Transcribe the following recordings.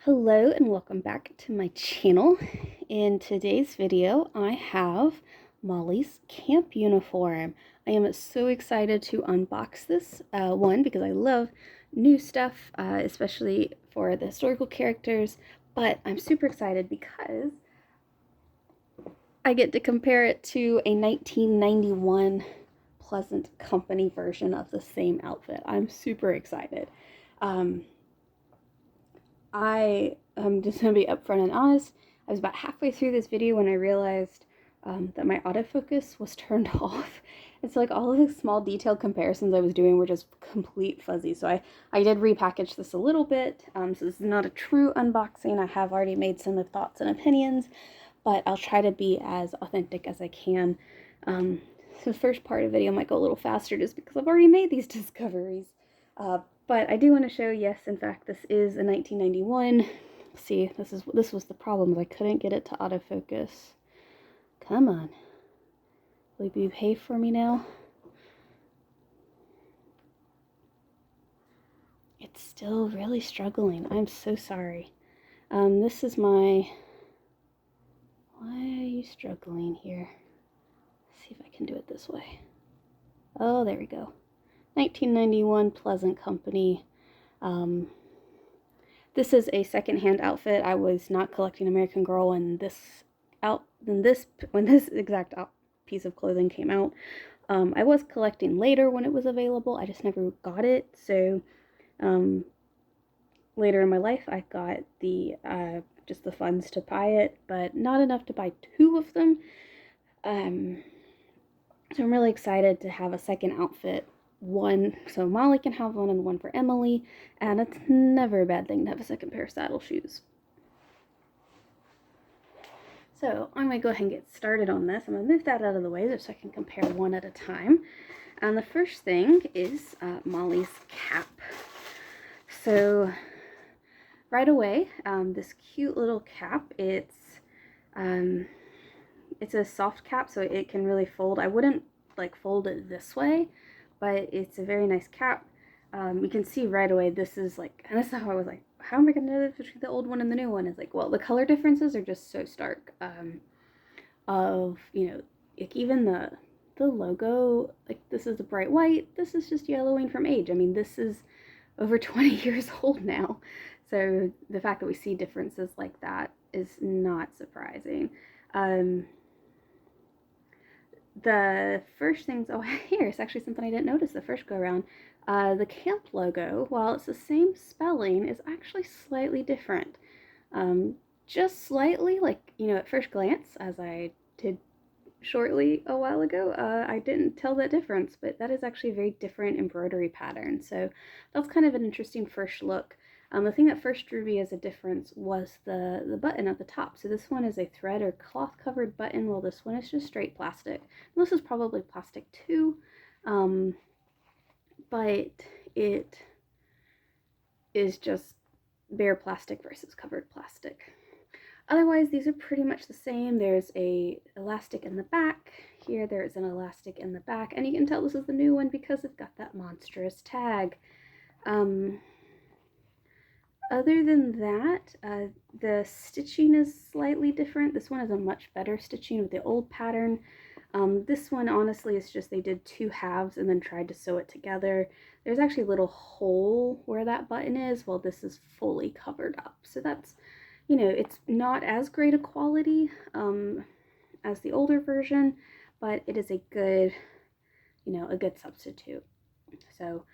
Hello and welcome back to my channel. In today's video, I have Molly's camp uniform. I am so excited to unbox this one because I love new stuff, especially for the historical characters, but I'm super excited because I get to compare it to a 1991 Pleasant Company version of the same outfit. I'm super excited. I'm just going to be upfront and honest. I was about halfway through this video when I realized that my autofocus was turned off. And so like all of the small detailed comparisons I was doing were just complete fuzzy. So I did repackage this a little bit. So this is not a true unboxing. I have already made some of thoughts and opinions, but I'll try to be as authentic as I can. So the first part of the video might go a little faster just because I've already made these discoveries. But I do want to show, yes, in fact, this is a 1991. See, this was the problem, I couldn't get it to autofocus. Come on. Will you pay for me now? It's still really struggling. I'm so sorry. This is my... Why are you struggling here? Let's see if I can do it this way. Oh, there we go. 1991 Pleasant Company. This is a secondhand outfit. I was not collecting American Girl when this exact piece of clothing came out. I was collecting later when it was available. I just never got it. So later in my life, I got the just the funds to buy it, but not enough to buy two of them. So I'm really excited to have a second outfit. One so Molly can have one and one for Emily, and it's never a bad thing to have a second pair of saddle shoes. So I'm going to go ahead and get started on this. I'm going to move that out of the way so I can compare one at a time. And the first thing is Molly's cap. So right away, this cute little cap, it's a soft cap, so it can really fold. I wouldn't like fold it this way, but it's a very nice cap. You can see right away this is like, and this is how I was like, how am I going to know the difference between the old one and the new one? It's like, well, the color differences are just so stark. Like even the logo, like this is a bright white, this is just yellowing from age. I mean, this is over 20 years old now. So the fact that we see differences like that is not surprising. The first things, oh, here's actually something I didn't notice the first go around. The camp logo, while it's the same spelling, is actually slightly different. Just slightly, like, at first glance, as I did shortly a while ago, I didn't tell that difference, but that is actually a very different embroidery pattern. So that's kind of an interesting first look. The thing that first drew me as a difference was the button at the top. So this one is a thread or cloth covered button, while this one is just straight plastic. And this is probably plastic too, but it is just bare plastic versus covered plastic. Otherwise, these are pretty much the same. There's a elastic in the back. Here, there is an elastic in the back, and you can tell this is the new one because it's got that monstrous tag. Other than that, the stitching is slightly different. This one is a much better stitching with the old pattern. This one, honestly, is just they did two halves and then tried to sew it together. There's actually a little hole where that button is, while this is fully covered up. So that's, it's not as great a quality as the older version, but it is a good, a good substitute. So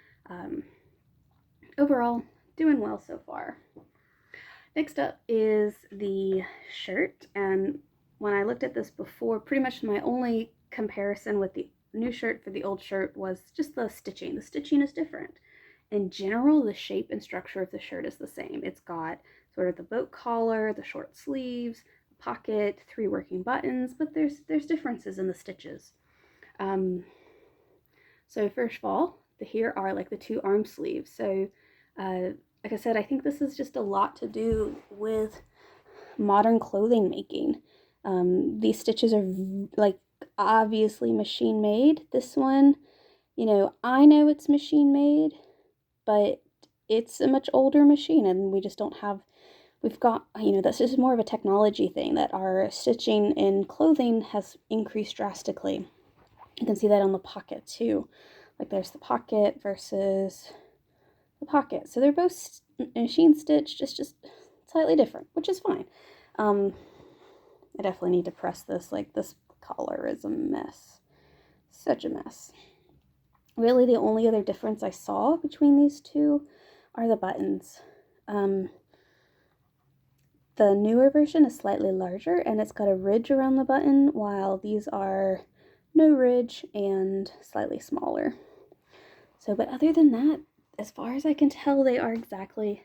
overall, doing well so far. Next up is the shirt, and when I looked at this before, pretty much my only comparison with the new shirt for the old shirt was just the stitching. The stitching is different. In general, the shape and structure of the shirt is the same. It's got sort of the boat collar, the short sleeves, pocket, 3 working buttons, but there's differences in the stitches. So first of all, here are like the 2 arm sleeves. So like I said, I think this is just a lot to do with modern clothing making. These stitches are like obviously machine made. This one, I know it's machine made, but it's a much older machine and we just don't have we've got, that's just more of a technology thing, that our stitching in clothing has increased drastically. You can see that on the pocket too. Like there's the pocket versus the pocket. So they're both machine stitched, just slightly different, which is fine. I definitely need to press this. Like this collar is a mess. Such a mess. Really the only other difference I saw between these two are the buttons. The newer version is slightly larger and it's got a ridge around the button, while these are no ridge and slightly smaller. So, but other than that, as far as I can tell, they are exactly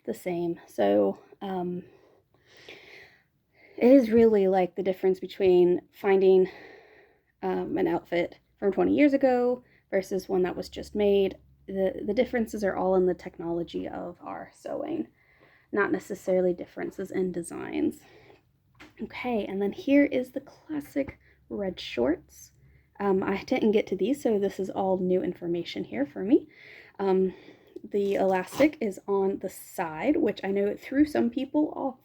the same. So, it is really like the difference between finding an outfit from 20 years ago versus one that was just made. The differences are all in the technology of our sewing, not necessarily differences in designs. Okay, and then here is the classic red shorts. I didn't get to these, so this is all new information here for me. The elastic is on the side, which I know it threw some people off,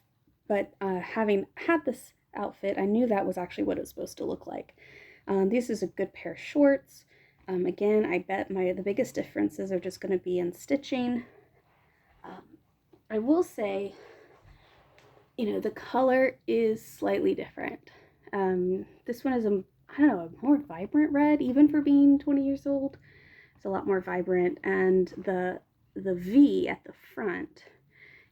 but having had this outfit, I knew that was actually what it's supposed to look like. This is a good pair of shorts. Again, I bet the biggest differences are just going to be in stitching. I will say, the color is slightly different. This one is a more vibrant red, even for being 20 years old. It's a lot more vibrant, and the V at the front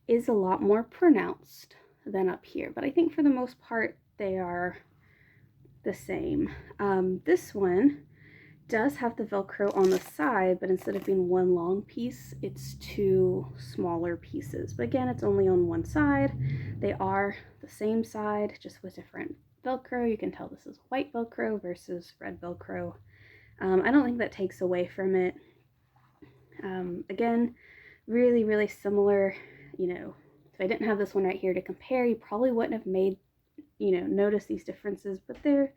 is a lot more pronounced than up here, but I think for the most part they are the same. This one does have the Velcro on the side, but instead of being one long piece, it's two smaller pieces. But again, it's only on one side. They are the same side, just with different Velcro. You can tell this is white Velcro versus red Velcro. I don't think that takes away from it. Again, really, really similar. If I didn't have this one right here to compare, you probably wouldn't have made, notice these differences, but there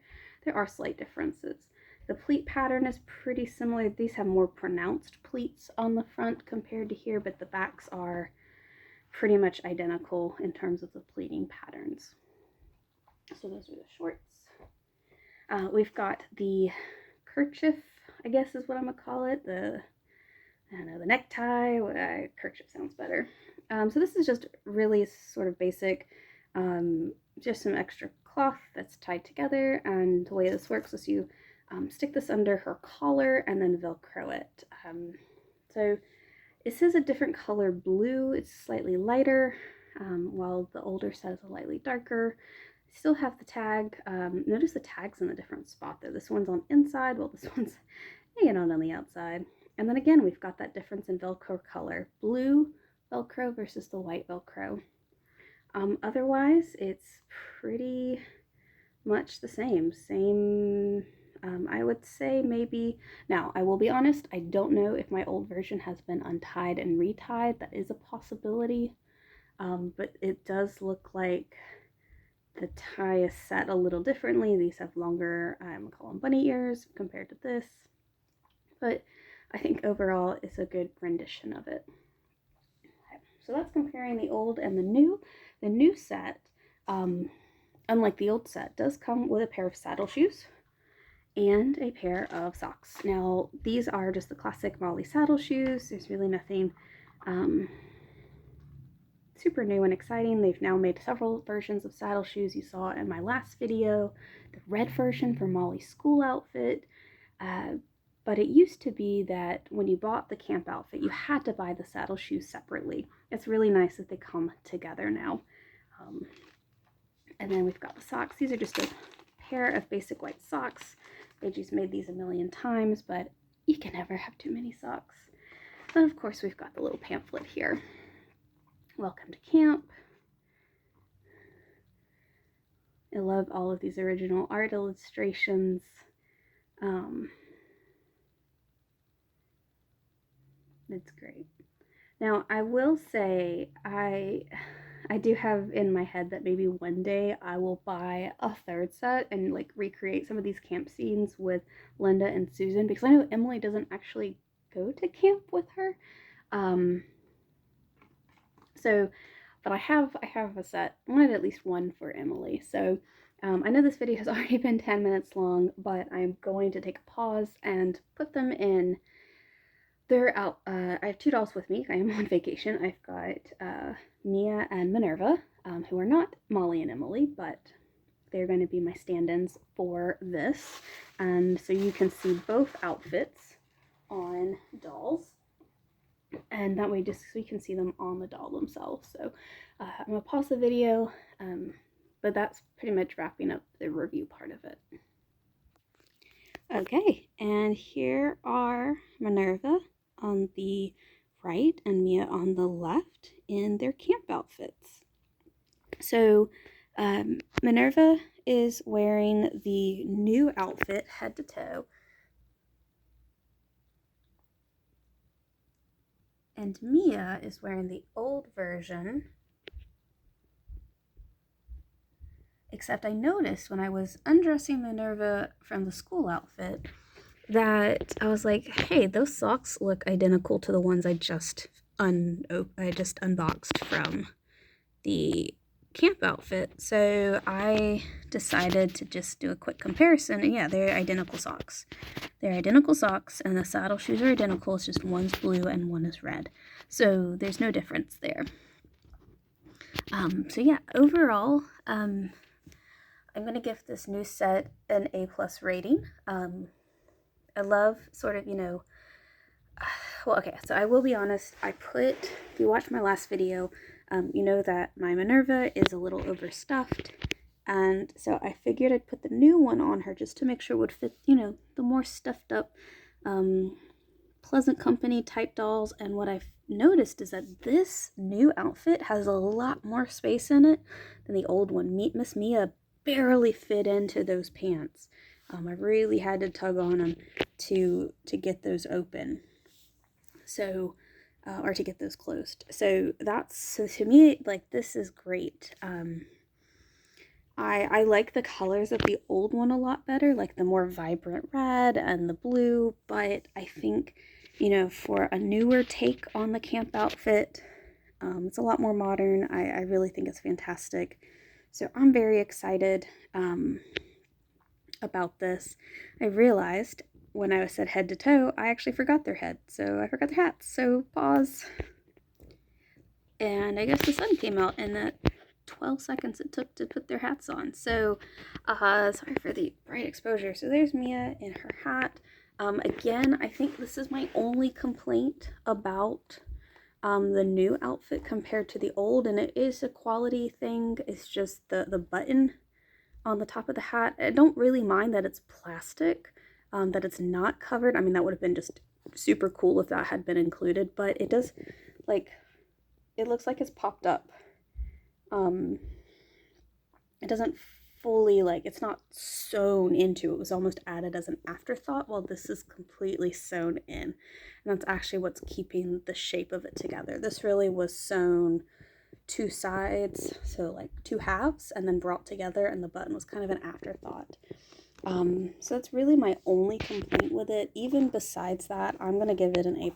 are slight differences. The pleat pattern is pretty similar. These have more pronounced pleats on the front compared to here, but the backs are pretty much identical in terms of the pleating patterns. So those are the shorts. We've got the kerchief, I guess is what I'm gonna call it. The necktie. Kerchief sounds better. So this is just really sort of basic, just some extra cloth that's tied together, and the way this works is you stick this under her collar and then Velcro it. So this is a different color blue. It's slightly lighter, while the older set is slightly darker. Still have the tag. Notice the tag's in a different spot though. This one's on inside, while this one's hanging on the outside. And then again, we've got that difference in Velcro color. Blue Velcro versus the white Velcro. Otherwise, it's pretty much the same. I would say maybe, now I will be honest, I don't know if my old version has been untied and retied. That is a possibility, but it does look like the tie is set a little differently. These have longer, I'm gonna call them bunny ears compared to this, but I think overall it's a good rendition of it. Okay, so that's comparing the old and the new. The new set, unlike the old set, does come with a pair of saddle shoes and a pair of socks. Now, these are just the classic Molly saddle shoes. There's really nothing super new and exciting. They've now made several versions of saddle shoes. You saw in my last video, the red version for Molly's school outfit. But it used to be that when you bought the camp outfit, you had to buy the saddle shoes separately. It's really nice that they come together now. And then we've got the socks. These are just a pair of basic white socks. Angie's made these a million times, but you can never have too many socks. And of course, we've got the little pamphlet here. Welcome to camp. I love all of these original art illustrations. It's great. Now, I will say, I do have in my head that maybe one day I will buy a third set and like recreate some of these camp scenes with Linda and Susan, because I know Emily doesn't actually go to camp with her. So but I have a set. I wanted at least one for Emily. So I know this video has already been 10 minutes long, but I'm going to take a pause and put them in. They're out. I have two dolls with me. I am on vacation. I've got Mia and Minerva, who are not Molly and Emily, but they're going to be my stand-ins for this. And so you can see both outfits on dolls. And that way just so you can see them on the doll themselves. So I'm going to pause the video, but that's pretty much wrapping up the review part of it. Okay, and here are Minerva on the right and Mia on the left in their camp outfits. So Minerva is wearing the new outfit head to toe, and Mia is wearing the old version. Except I noticed when I was undressing Minerva from the school outfit that I was like, hey, those socks look identical to the ones I just unboxed from the camp outfit. So I decided to just do a quick comparison, and yeah, they're identical socks. They're identical socks, and the saddle shoes are identical. It's just one's blue and one is red. So there's no difference there. So yeah, overall, I'm going to give this new set an A+ rating. I love sort of, well, okay, so I will be honest, if you watch my last video, you know that my Minerva is a little overstuffed, and so I figured I'd put the new one on her just to make sure it would fit, the more stuffed up, pleasant company type dolls. And what I've noticed is that this new outfit has a lot more space in it than the old one. Miss Mia barely fit into those pants. I really had to tug on them to get those open, so or to get those closed. So to me, like, this is great. I like the colors of the old one a lot better, like the more vibrant red and the blue, but I think, for a newer take on the camp outfit, it's a lot more modern. I really think it's fantastic. So I'm very excited about this. I realized when I said head to toe, I actually forgot their head. So I forgot their hats. So pause. And I guess the sun came out in that 12 seconds it took to put their hats on. So sorry for the bright exposure. So there's Mia in her hat. Again, I think this is my only complaint about the new outfit compared to the old, and it is a quality thing. It's just the button on the top of the hat. I don't really mind that it's plastic, that it's not covered. I mean, that would have been just super cool if that had been included, but it does, like, it looks like it's popped up. It doesn't fully, like, it's not sewn into. It was almost added as an afterthought, while this is completely sewn in. And that's actually what's keeping the shape of it together. This really was sewn two sides, so like two halves, and then brought together, and the button was kind of an afterthought. So that's really my only complaint with it. Even besides that, I'm going to give it an A+,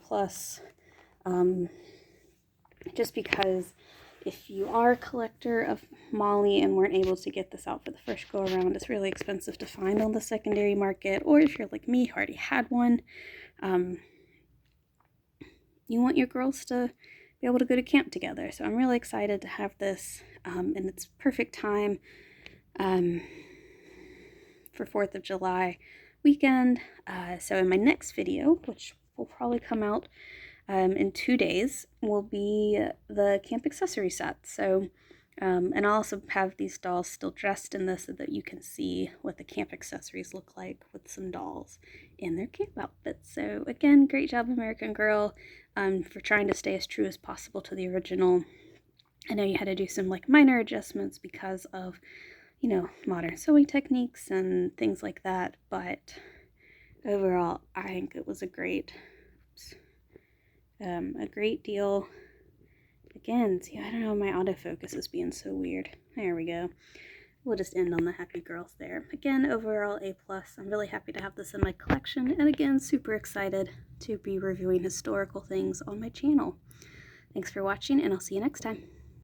just because if you are a collector of Molly and weren't able to get this out for the first go around, it's really expensive to find on the secondary market, or if you're like me, who already had one, you want your girls to be able to go to camp together. So I'm really excited to have this in its perfect time for 4th of July weekend. So in my next video, which will probably come out in 2 days, will be the camp accessory set. So and I'll also have these dolls still dressed in this so that you can see what the camp accessories look like with some dolls in their camp outfits. So again, great job, American Girl, for trying to stay as true as possible to the original. I know you had to do some like minor adjustments because of, modern sewing techniques and things like that, but overall, I think it was a great deal. Again, see, I don't know, my autofocus is being so weird. There we go. We'll just end on the happy girls there. Again, overall A+. I'm really happy to have this in my collection, and again, super excited to be reviewing historical things on my channel. Thanks for watching, and I'll see you next time.